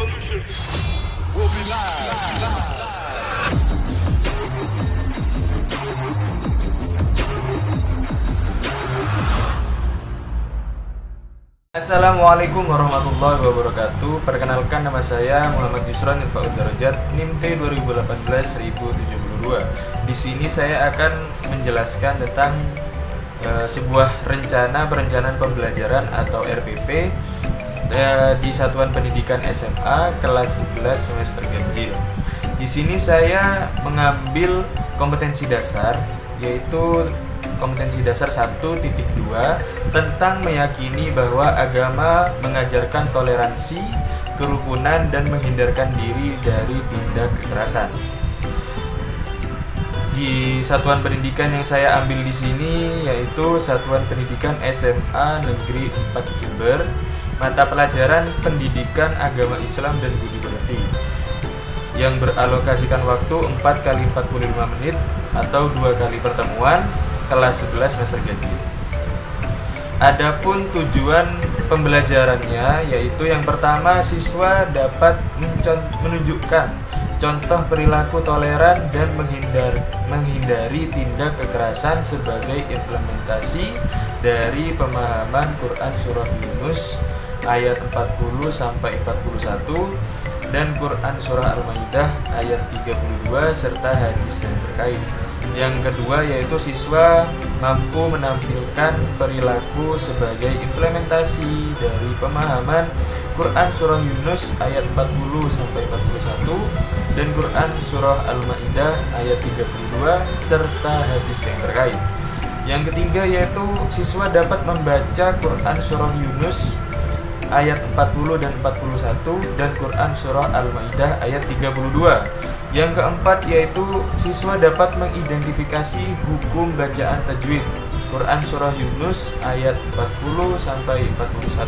revolution will be live. Assalamualaikum warahmatullahi wabarakatuh. Perkenalkan, nama saya Muhammad Yusran Irfa'ud Darajat, NIM T 2018-1072. Di sini saya akan menjelaskan tentang sebuah perencanaan pembelajaran atau RPP di Satuan Pendidikan SMA kelas 11 semester ganjil. Di sini saya mengambil kompetensi dasar, yaitu kompetensi dasar 1.2 tentang meyakini bahwa agama mengajarkan toleransi, kerukunan, dan menghindarkan diri dari tindak kekerasan. Di satuan pendidikan yang saya ambil di sini yaitu Satuan Pendidikan SMA Negeri 4 Jember, mata pelajaran Pendidikan Agama Islam dan Budi Pekerti, yang beralokasikan waktu 4 kali 45 menit atau 2 kali pertemuan, kelas 11 semester ganjil. Adapun tujuan pembelajarannya yaitu yang pertama, siswa dapat menunjukkan contoh perilaku toleran dan menghindari tindak kekerasan sebagai implementasi dari pemahaman Quran Surah Yunus ayat 40 sampai 41 dan Quran Surah Al-Maidah ayat 32 serta hadis yang terkait. Yang kedua yaitu siswa mampu menampilkan perilaku sebagai implementasi dari pemahaman Quran Surah Yunus ayat 40 sampai 41 dan Quran Surah Al-Maidah ayat 32 serta hadis yang terkait. Yang ketiga yaitu siswa dapat membaca Quran Surah Yunus ayat 40 dan 41 dan Quran Surah Al-Maidah ayat 32. Yang keempat yaitu siswa dapat mengidentifikasi hukum bacaan tajwid Quran Surah Yunus ayat 40 sampai 41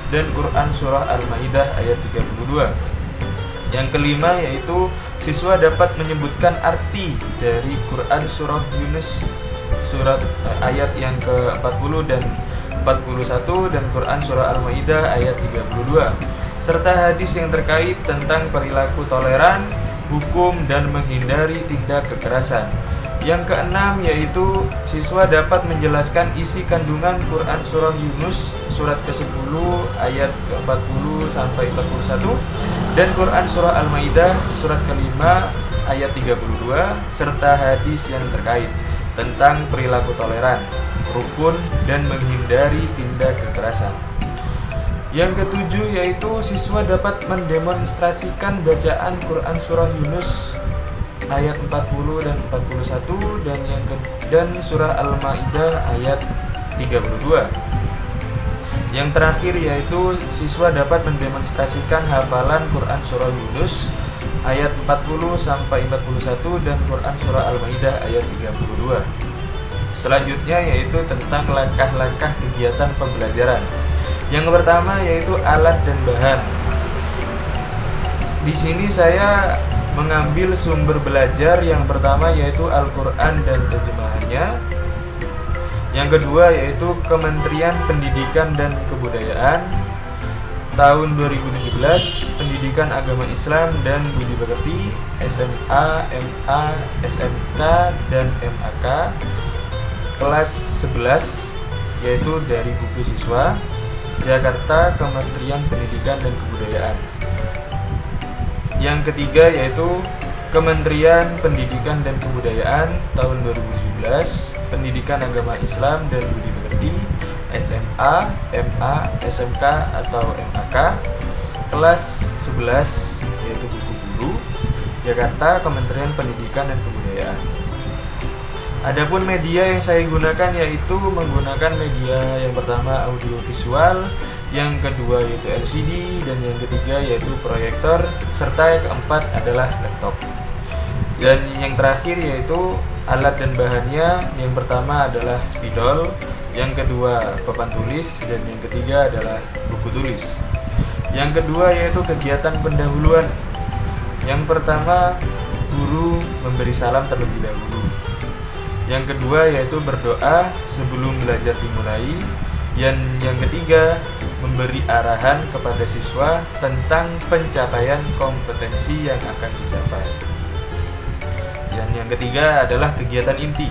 dan Quran Surah Al-Maidah ayat 32. Yang kelima yaitu siswa dapat menyebutkan arti dari Quran Surah Yunus ayat yang ke-40 dan 41 dan Quran Surah Al-Maidah ayat 32 serta hadis yang terkait tentang perilaku toleran, hukum, dan menghindari tindak kekerasan. Yang keenam yaitu siswa dapat menjelaskan isi kandungan Quran Surah Yunus surat ke-10 ayat ke-40 sampai 41 dan Quran Surah Al-Maidah surat ke-5 ayat 32 serta hadis yang terkait tentang perilaku toleran, rukun, dan menghindari tindak kekerasan. Yang ketujuh yaitu siswa dapat mendemonstrasikan bacaan Quran Surah Yunus ayat 40 dan 41 dan Surah Al-Maidah ayat 32. Yang terakhir yaitu siswa dapat mendemonstrasikan hafalan Quran Surah Yunus ayat 40 sampai 41 dan Quran Surah Al-Maidah ayat 32. Selanjutnya yaitu tentang langkah-langkah kegiatan pembelajaran. Yang pertama yaitu alat dan bahan. Di sini saya mengambil sumber belajar yang pertama yaitu Al-Quran dan terjemahannya. Yang kedua yaitu Kementerian Pendidikan dan Kebudayaan tahun 2017, Pendidikan Agama Islam dan Budi Pekerti, SMA, MA, SMK, dan MAK kelas 11 yaitu dari buku siswa Jakarta, Kementerian Pendidikan dan Kebudayaan. Yang ketiga yaitu Kementerian Pendidikan dan Kebudayaan tahun 2017, Pendidikan Agama Islam dan Budi Pekerti, SMA, MA, SMK atau MAK kelas 11 yaitu buku guru Jakarta, Kementerian Pendidikan dan Kebudayaan. Adapun media yang saya gunakan yaitu menggunakan media yang pertama audiovisual, yang kedua yaitu LCD, dan yang ketiga yaitu proyektor, serta yang keempat adalah laptop. Dan yang terakhir yaitu alat dan bahannya, yang pertama adalah spidol, yang kedua papan tulis, dan yang ketiga adalah buku tulis. Yang kedua yaitu kegiatan pendahuluan. Yang pertama, guru memberi salam terlebih dahulu. Yang kedua yaitu berdoa sebelum belajar dimulai. Yang ketiga memberi arahan kepada siswa tentang pencapaian kompetensi yang akan dicapai. Dan yang ketiga adalah kegiatan inti.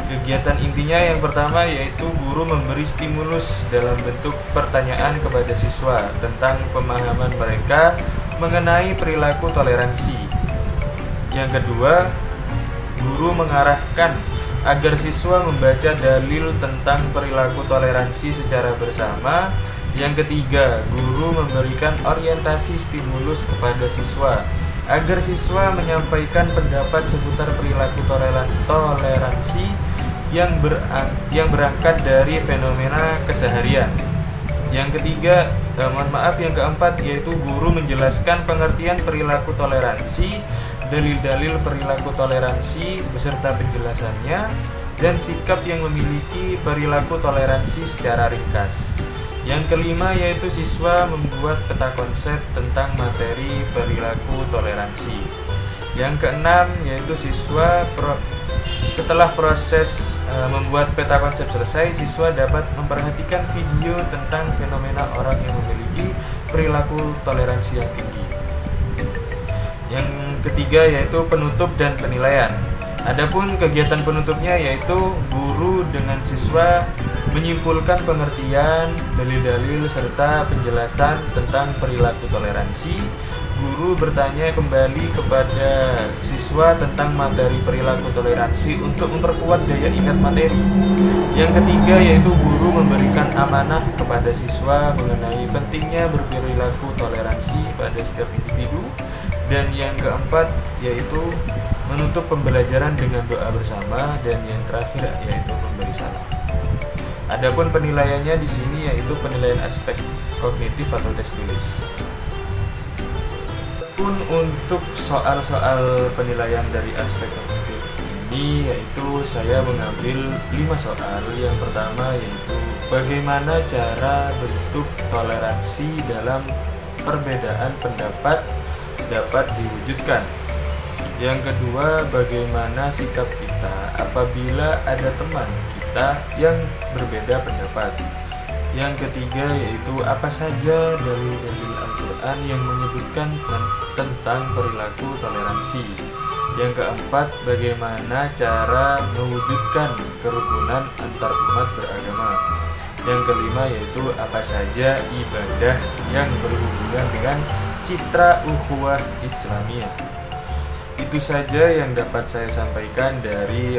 Kegiatan intinya yang pertama yaitu guru memberi stimulus dalam bentuk pertanyaan kepada siswa tentang pemahaman mereka mengenai perilaku toleransi. Yang kedua, guru mengarahkan agar siswa membaca dalil tentang perilaku toleransi secara bersama. Yang ketiga, guru memberikan orientasi stimulus kepada siswa agar siswa menyampaikan pendapat seputar perilaku toleransi yang berangkat dari fenomena keseharian. Yang ketiga, yang keempat yaitu guru menjelaskan pengertian perilaku toleransi, dalil-dalil perilaku toleransi beserta penjelasannya, dan sikap yang memiliki perilaku toleransi secara ringkas. Yang kelima yaitu siswa membuat peta konsep tentang materi perilaku toleransi. Yang keenam yaitu siswa setelah proses membuat peta konsep selesai, siswa dapat memperhatikan video tentang fenomena orang yang memiliki perilaku toleransi yang tinggi. Yang ketiga yaitu penutup dan penilaian. Adapun kegiatan penutupnya yaitu guru dengan siswa menyimpulkan pengertian, dalil-dalil serta penjelasan tentang perilaku toleransi. Guru bertanya kembali kepada siswa tentang materi perilaku toleransi untuk memperkuat daya ingat materi. Yang ketiga yaitu guru memberikan amanah kepada siswa mengenai pentingnya berperilaku toleransi pada setiap individu. Dan yang keempat yaitu menutup pembelajaran dengan doa bersama, dan yang terakhir yaitu memberi salam. Adapun penilaiannya di sini yaitu penilaian aspek kognitif atau tes tulis. Pun untuk soal-soal penilaian dari aspek kognitif ini yaitu saya mengambil 5 soal. Yang pertama yaitu bagaimana cara bentuk toleransi dalam perbedaan pendapat dapat diwujudkan. Yang kedua, bagaimana sikap kita apabila ada teman kita yang berbeda pendapat. Yang ketiga yaitu apa saja dalil-dalil Al-Quran yang menyebutkan tentang perilaku toleransi. Yang keempat, bagaimana cara mewujudkan kerukunan antar umat beragama. Yang kelima yaitu apa saja ibadah yang berhubungan dengan citra ukhuwah Islamiyah. Itu saja yang dapat saya sampaikan dari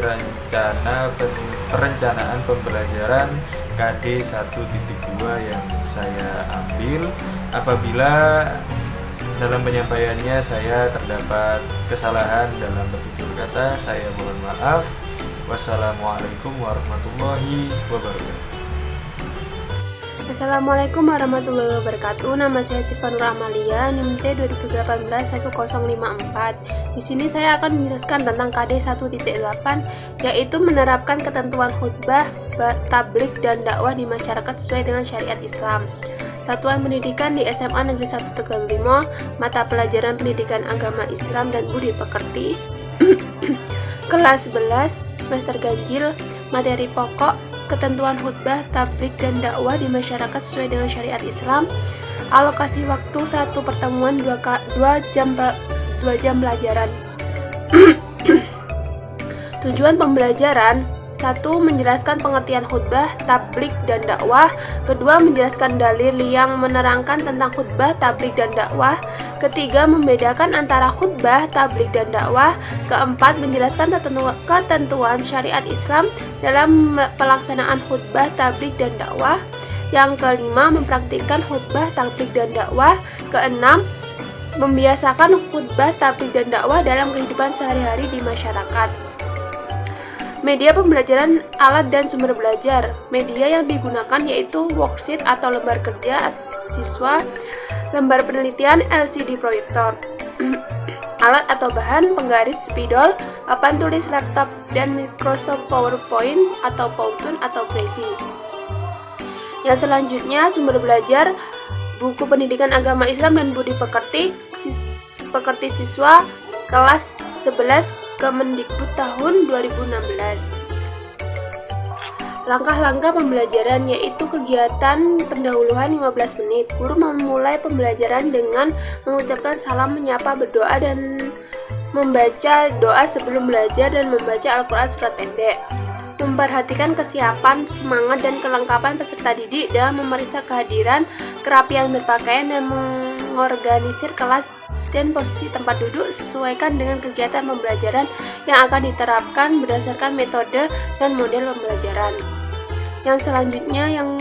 perencanaan pembelajaran KD 1.2 yang saya ambil. Apabila dalam penyampaiannya saya terdapat kesalahan dalam bertutur kata, saya mohon maaf. Wassalamualaikum warahmatullahi wabarakatuh. Assalamualaikum warahmatullahi wabarakatuh. Nama saya Siva Nur Amalia, NIM T 2018-1054. Di sini saya akan menjelaskan tentang KD 1.8, yaitu menerapkan ketentuan khutbah, tablik, dan dakwah di masyarakat sesuai dengan syariat Islam. Satuan pendidikan di SMA Negeri 1 Tegal 5, mata pelajaran pendidikan agama Islam dan budi pekerti. Kelas 11, semester ganjil, materi pokok, ketentuan khutbah, tablik, dan dakwah di masyarakat sesuai dengan syariat Islam. Alokasi waktu 1 pertemuan 2 jam pelajaran. Tujuan pembelajaran: 1. Menjelaskan pengertian khutbah, tablik, dan dakwah. 2. Menjelaskan dalil yang menerangkan tentang khutbah, tablik, dan dakwah. 3. Membedakan antara khutbah, tablik, dan dakwah. 4. Menjelaskan ketentuan syariat Islam dalam pelaksanaan khutbah, tablik, dan dakwah. Yang kelima, mempraktikkan khutbah, tablik, dan dakwah. 6. Membiasakan khutbah, tablik, dan dakwah dalam kehidupan sehari-hari di masyarakat. Media pembelajaran, alat dan sumber belajar. Media yang digunakan yaitu worksheet atau lembar kerja siswa, lembar penelitian, LCD proyektor. Alat atau bahan: penggaris spidol, papan tulis laptop, dan Microsoft PowerPoint atau Powtoon atau Preview. Yang selanjutnya, sumber belajar: buku pendidikan agama Islam dan budi pekerti siswa kelas 11 Kemendikbud tahun 2016. Langkah-langkah pembelajaran yaitu kegiatan pendahuluan 15 menit. Guru memulai pembelajaran dengan mengucapkan salam, menyapa, berdoa, dan membaca doa sebelum belajar dan membaca Al-Quran surat pendek. Memperhatikan kesiapan, semangat, dan kelengkapan peserta didik dalam memeriksa kehadiran, kerapian berpakaian, dan mengorganisir kelas dan posisi tempat duduk sesuaikan dengan kegiatan pembelajaran yang akan diterapkan berdasarkan metode dan model pembelajaran. Yang selanjutnya yang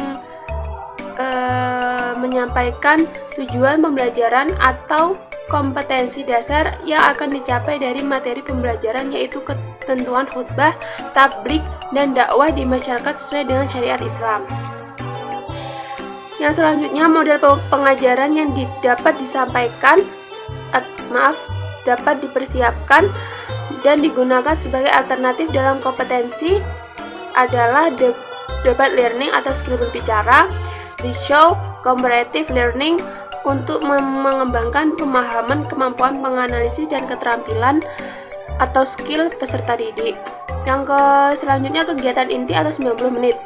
menyampaikan tujuan pembelajaran atau kompetensi dasar yang akan dicapai dari materi pembelajaran, yaitu ketentuan khutbah, tabligh, dan dakwah di masyarakat sesuai dengan syariat Islam. Yang selanjutnya model pengajaran yang dapat dipersiapkan dan digunakan sebagai alternatif dalam kompetensi adalah debat learning atau skill berbicara, show, comparative learning untuk mengembangkan pemahaman, kemampuan menganalisis, dan keterampilan atau skill peserta didik. Yang selanjutnya kegiatan inti atau 90 menit.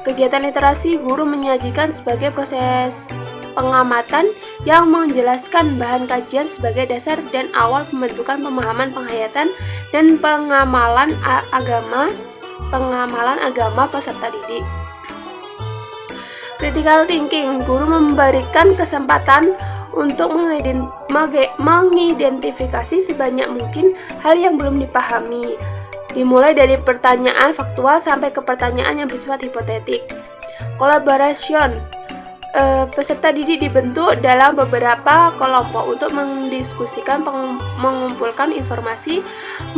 Kegiatan literasi guru menyajikan sebagai proses pengamatan yang menjelaskan bahan kajian sebagai dasar dan awal pembentukan pemahaman, penghayatan, dan pengamalan agama peserta didik. Critical thinking, guru memberikan kesempatan untuk mengidentifikasi sebanyak mungkin hal yang belum dipahami, dimulai dari pertanyaan faktual sampai ke pertanyaan yang bersifat hipotetik. Collaboration, peserta didik dibentuk dalam beberapa kelompok untuk mendiskusikan, mengumpulkan informasi,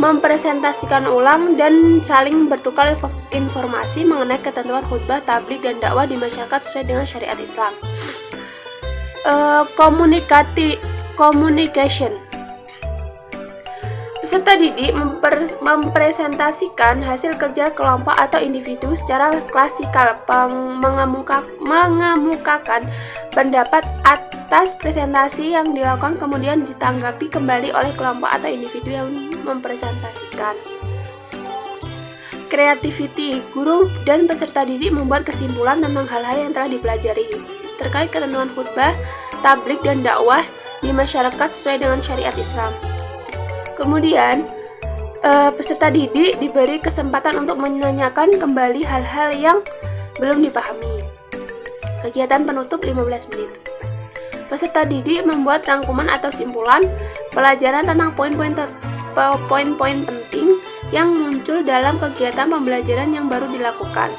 mempresentasikan ulang, dan saling bertukar informasi mengenai ketentuan khutbah, tabligh, dan dakwah di masyarakat sesuai dengan syariat Islam. Communication, peserta didik mempresentasikan hasil kerja kelompok atau individu secara klasikal, mengemukakan pendapat atas presentasi yang dilakukan kemudian ditanggapi kembali oleh kelompok atau individu yang mempresentasikan. Creativity, guru dan peserta didik membuat kesimpulan tentang hal-hal yang telah dipelajari terkait ketentuan khutbah, tabligh, dan dakwah di masyarakat sesuai dengan syariat Islam. Kemudian, peserta didik diberi kesempatan untuk menanyakan kembali hal-hal yang belum dipahami. Kegiatan penutup 15 menit. Peserta didik membuat rangkuman atau simpulan pelajaran tentang poin-poin penting yang muncul dalam kegiatan pembelajaran yang baru dilakukan.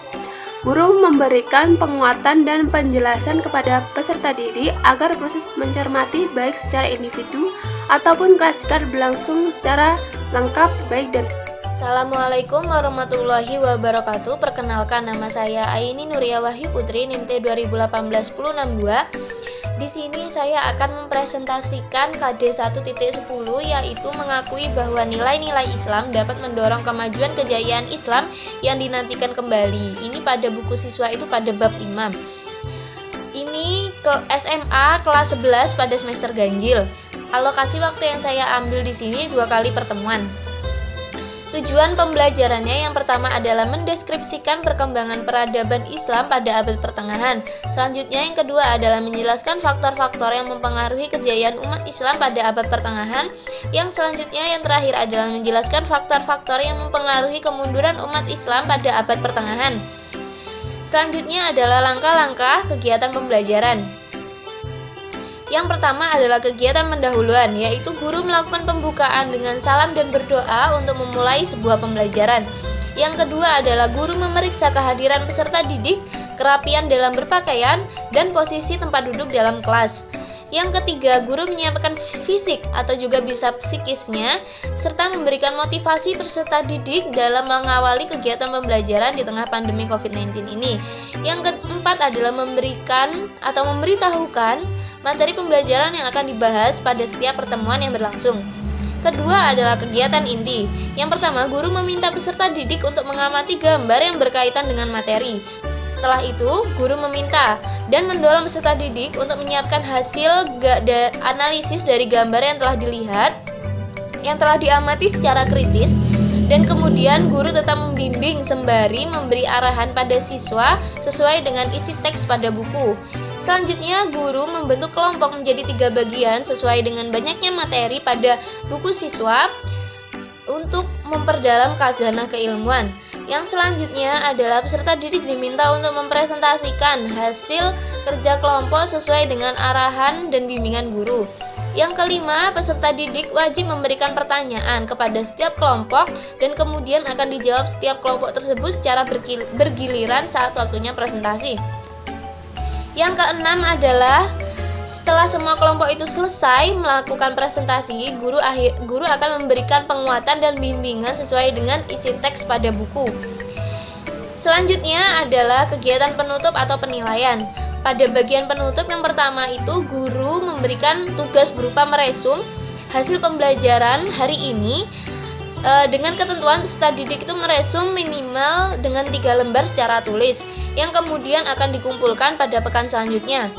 Guru memberikan penguatan dan penjelasan kepada peserta didik agar proses mencermati baik secara individu ataupun klasikal berlangsung secara lengkap, baik dan. Assalamualaikum warahmatullahi wabarakatuh. Perkenalkan, nama saya Aini Nuria Wahyu Putri, NIM T 2018-1062. Di sini saya akan mempresentasikan KD 1.10, yaitu mengakui bahwa nilai-nilai Islam dapat mendorong kemajuan kejayaan Islam yang dinantikan kembali. Ini pada buku siswa itu pada bab 5. Ini ke SMA kelas 11 pada semester ganjil. Alokasi waktu yang saya ambil di sini 2 kali pertemuan. Tujuan pembelajarannya yang pertama adalah mendeskripsikan perkembangan peradaban Islam pada abad pertengahan. Selanjutnya yang kedua adalah menjelaskan faktor-faktor yang mempengaruhi kejayaan umat Islam pada abad pertengahan. Yang selanjutnya yang terakhir adalah menjelaskan faktor-faktor yang mempengaruhi kemunduran umat Islam pada abad pertengahan. Selanjutnya adalah langkah-langkah kegiatan pembelajaran. Yang pertama adalah kegiatan pendahuluan, yaitu guru melakukan pembukaan dengan salam dan berdoa untuk memulai sebuah pembelajaran. Yang kedua adalah guru memeriksa kehadiran peserta didik, kerapian dalam berpakaian, dan posisi tempat duduk dalam kelas. Yang ketiga, guru menyiapkan fisik atau juga bisa psikisnya, serta memberikan motivasi peserta didik dalam mengawali kegiatan pembelajaran di tengah pandemi COVID-19 ini. Yang keempat adalah memberikan atau memberitahukan materi pembelajaran yang akan dibahas pada setiap pertemuan yang berlangsung. Kedua adalah kegiatan inti. Yang pertama, guru meminta peserta didik untuk mengamati gambar yang berkaitan dengan materi. Setelah itu, guru meminta dan mendorong peserta didik untuk menyiapkan hasil analisis dari gambar yang telah dilihat, yang telah diamati secara kritis, dan kemudian guru tetap membimbing sembari memberi arahan pada siswa sesuai dengan isi teks pada buku. Selanjutnya, guru membentuk kelompok menjadi 3 bagian sesuai dengan banyaknya materi pada buku siswa untuk memperdalam khazanah keilmuan. Yang selanjutnya adalah peserta didik diminta untuk mempresentasikan hasil kerja kelompok sesuai dengan arahan dan bimbingan guru. Yang kelima, peserta didik wajib memberikan pertanyaan kepada setiap kelompok dan kemudian akan dijawab setiap kelompok tersebut secara bergiliran saat waktunya presentasi. Yang keenam adalah setelah semua kelompok itu selesai melakukan presentasi, guru akan memberikan penguatan dan bimbingan sesuai dengan isi teks pada buku. Selanjutnya adalah kegiatan penutup atau penilaian. Pada bagian penutup yang pertama itu, guru memberikan tugas berupa meresum hasil pembelajaran hari ini dengan ketentuan peserta didik itu meresum minimal dengan 3 lembar secara tulis yang kemudian akan dikumpulkan pada pekan selanjutnya.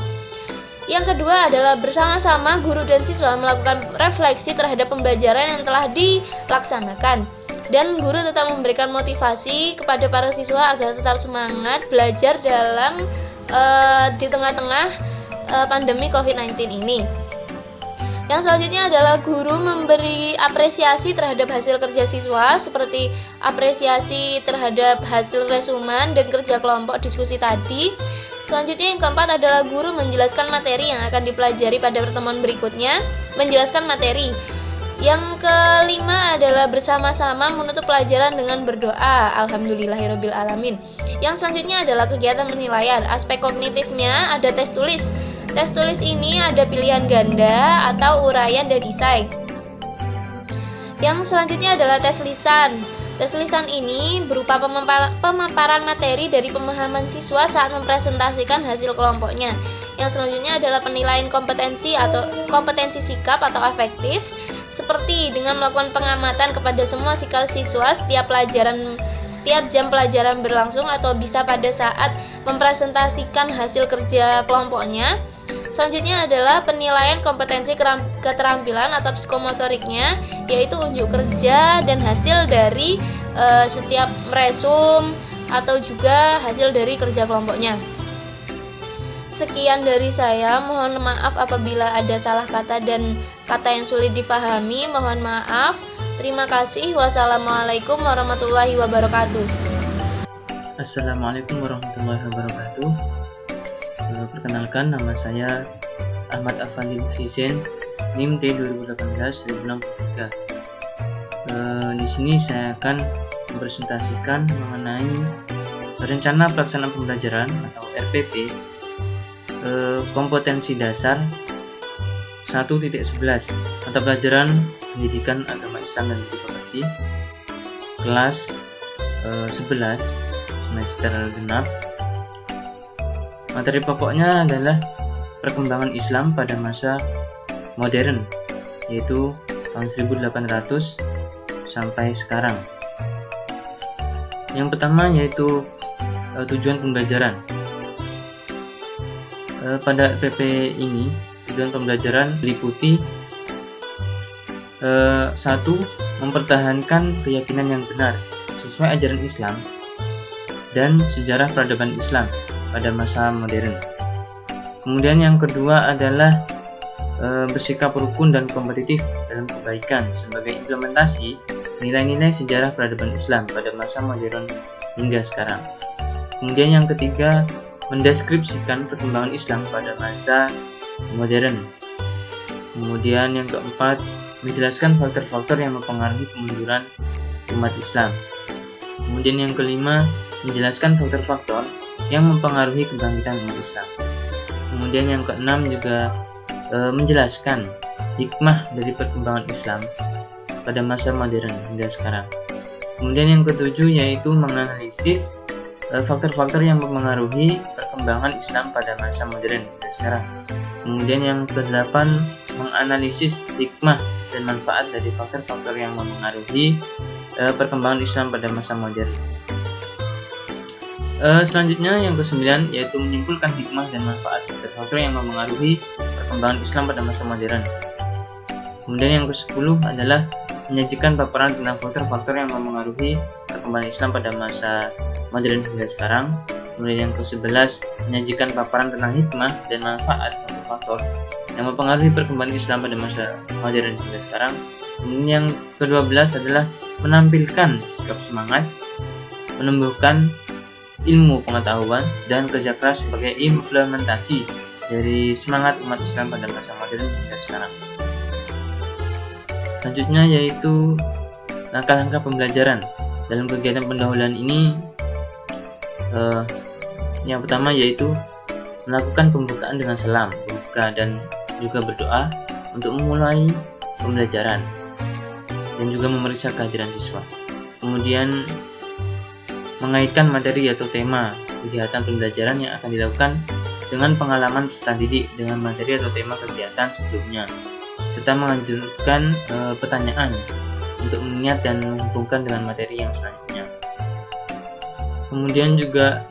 Yang kedua adalah bersama-sama guru dan siswa melakukan refleksi terhadap pembelajaran yang telah dilaksanakan, dan guru tetap memberikan motivasi kepada para siswa agar tetap semangat belajar di tengah-tengah pandemi COVID-19 ini. Yang selanjutnya adalah guru memberi apresiasi terhadap hasil kerja siswa seperti apresiasi terhadap hasil resuman dan kerja kelompok diskusi tadi. Selanjutnya yang keempat adalah guru menjelaskan materi yang akan dipelajari pada pertemuan berikutnya, menjelaskan materi. Yang kelima adalah bersama-sama menutup pelajaran dengan berdoa, alhamdulillahirabbil alamin. Yang selanjutnya adalah kegiatan penilaian. Aspek kognitifnya ada tes tulis. Tes tulis ini ada pilihan ganda atau uraian dan esai. Yang selanjutnya adalah tes lisan. Tes lisan ini berupa pemaparan materi dari pemahaman siswa saat mempresentasikan hasil kelompoknya. Yang selanjutnya adalah penilaian kompetensi atau kompetensi sikap atau afektif, seperti dengan melakukan pengamatan kepada semua sikap siswa setiap jam pelajaran berlangsung atau bisa pada saat mempresentasikan hasil kerja kelompoknya. Selanjutnya adalah penilaian kompetensi keterampilan atau psikomotoriknya, yaitu unjuk kerja dan hasil dari setiap resum atau juga hasil dari kerja kelompoknya. Sekian dari saya, mohon maaf apabila ada salah kata dan kata yang sulit dipahami, mohon maaf. Terima kasih. Wassalamualaikum warahmatullahi wabarakatuh. Assalamualaikum warahmatullahi wabarakatuh. Perkenalkan, nama saya Ahmad Afandi Fizen, NIM T2018-1063. Di sini saya akan mempresentasikan mengenai rencana pelaksanaan pembelajaran atau RPP kompetensi dasar 1.11 mata pelajaran pendidikan agama Islam dan budi pekerti kelas 11 semester genap. Materi pokoknya adalah perkembangan Islam pada masa modern, yaitu tahun 1800 sampai sekarang. Yang pertama yaitu tujuan pembelajaran. Pada RPP ini tujuan pembelajaran meliputi 1. Mempertahankan keyakinan yang benar sesuai ajaran Islam dan sejarah peradaban Islam pada masa modern. Kemudian yang kedua adalah bersikap rukun dan kompetitif dalam kebaikan sebagai implementasi nilai-nilai sejarah peradaban Islam pada masa modern hingga sekarang. Kemudian yang ketiga, mendeskripsikan perkembangan Islam pada masa modern. Kemudian yang keempat, menjelaskan faktor-faktor yang mempengaruhi kemunduran umat Islam. Kemudian yang kelima, menjelaskan faktor-faktor yang mempengaruhi kebangkitan umat Islam. Kemudian yang keenam juga menjelaskan hikmah dari perkembangan Islam pada masa modern hingga sekarang. Kemudian yang ketujuh yaitu menganalisis faktor-faktor yang mempengaruhi perkembangan Islam pada masa modern hingga sekarang. Kemudian yang kedelapan, menganalisis hikmah dan manfaat dari faktor-faktor yang mempengaruhi perkembangan Islam pada masa modern. Selanjutnya yang ke-9 yaitu menyimpulkan hikmah dan manfaat faktor-faktor yang mempengaruhi perkembangan Islam pada masa modern. Kemudian yang ke-10 adalah menyajikan paparan tentang faktor-faktor yang mempengaruhi perkembangan Islam pada masa modern hingga sekarang. Kemudian yang ke-11 menyajikan paparan tentang hikmah dan manfaat faktor yang mempengaruhi perkembangan Islam pada masa modern hingga sekarang. Kemudian yang ke-12 adalah menampilkan sikap semangat, menumbuhkan ilmu pengetahuan dan kerja keras sebagai implementasi dari semangat umat Islam pada masa modern hingga sekarang. Selanjutnya yaitu langkah-langkah pembelajaran. Dalam kegiatan pendahuluan ini yang pertama yaitu melakukan pembukaan dengan salam, membuka dan juga berdoa untuk memulai pembelajaran dan juga memeriksa kehadiran siswa. Kemudian mengaitkan materi atau tema kegiatan pembelajaran yang akan dilakukan dengan pengalaman peserta didik dengan materi atau tema kegiatan sebelumnya, serta mengajukan pertanyaan untuk mengingat dan menghubungkan dengan materi yang selanjutnya. Kemudian juga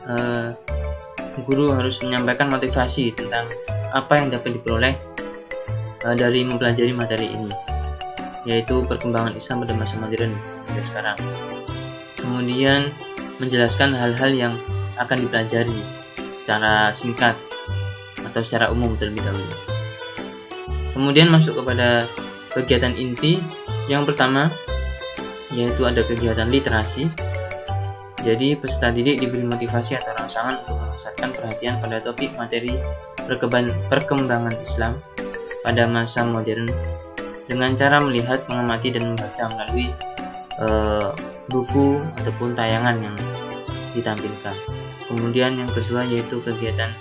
guru harus menyampaikan motivasi tentang apa yang dapat diperoleh dari mempelajari materi ini, yaitu perkembangan Islam pada masa modern hingga sekarang. Kemudian menjelaskan hal-hal yang akan dipelajari secara singkat atau secara umum terlebih dahulu. Kemudian masuk kepada kegiatan inti. Yang pertama yaitu ada kegiatan literasi. Jadi peserta didik diberi motivasi atau rangsangan untuk memusatkan perhatian pada topik materi perkembangan Islam pada masa modern dengan cara melihat, mengamati, dan membaca melalui buku ataupun tayangan yang ditampilkan. Kemudian yang kedua yaitu kegiatan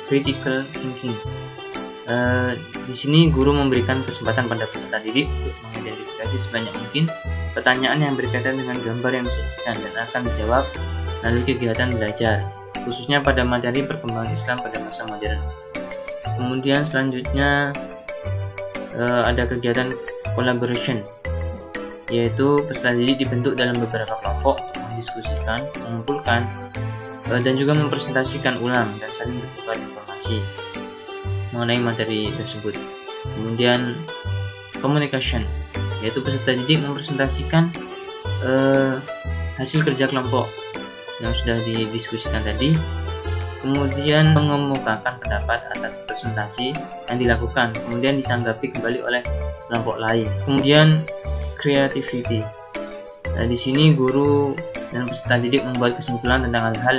critical thinking. Di sini guru memberikan kesempatan pada peserta didik untuk mengidentifikasi sebanyak mungkin pertanyaan yang berkaitan dengan gambar yang disajikan dan akan dijawab melalui kegiatan belajar, khususnya pada materi perkembangan Islam pada masa modern. Kemudian selanjutnya ada kegiatan collaboration, yaitu peserta didik dibentuk dalam beberapa kelompok, mendiskusikan, mengumpulkan, dan juga mempresentasikan ulang dan saling bertukar informasi mengenai materi tersebut. Kemudian communication, yaitu peserta didik mempresentasikan hasil kerja kelompok yang sudah didiskusikan tadi, kemudian mengemukakan pendapat atas presentasi yang dilakukan, kemudian ditanggapi kembali oleh kelompok lain. Kemudian creativity. Di sini guru dan peserta didik membuat kesimpulan tentang hal-hal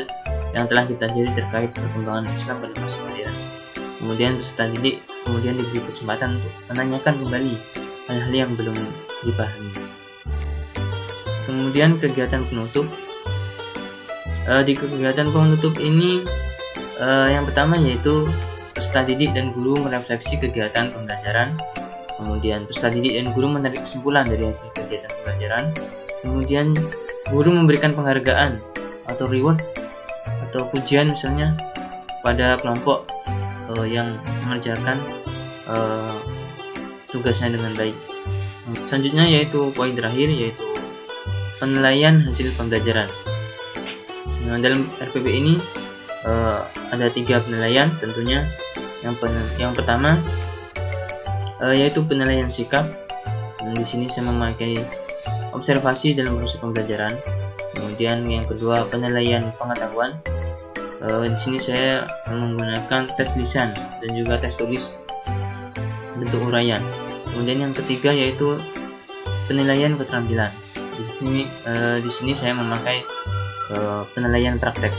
yang telah dipelajari terkait perkembangan Islam pada masa modern. Kemudian peserta didik kemudian diberi kesempatan untuk menanyakan kembali hal-hal yang belum dipahami. Kemudian kegiatan penutup. Di kegiatan penutup ini yang pertama yaitu peserta didik dan guru merefleksi kegiatan pembelajaran. Kemudian peserta didik dan guru menarik kesimpulan dari hasil kegiatan pembelajaran. Kemudian guru memberikan penghargaan atau reward atau pujian misalnya pada kelompok yang mengerjakan tugasnya dengan baik. Selanjutnya yaitu poin terakhir yaitu penilaian hasil pembelajaran. Nah, dalam RPP ini ada 3 penilaian tentunya. Yang pertama yaitu penilaian sikap. Di sini saya memakai observasi dalam proses pembelajaran. Kemudian yang kedua penilaian pengetahuan. Di sini saya menggunakan tes lisan dan juga tes tulis bentuk uraian. Kemudian yang ketiga yaitu penilaian keterampilan. Di sini saya memakai penilaian praktek.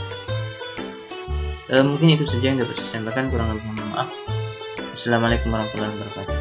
Mungkin itu saja yang dapat saya sampaikan, kurang lebih mohon maaf. Assalamualaikum warahmatullahi wabarakatuh.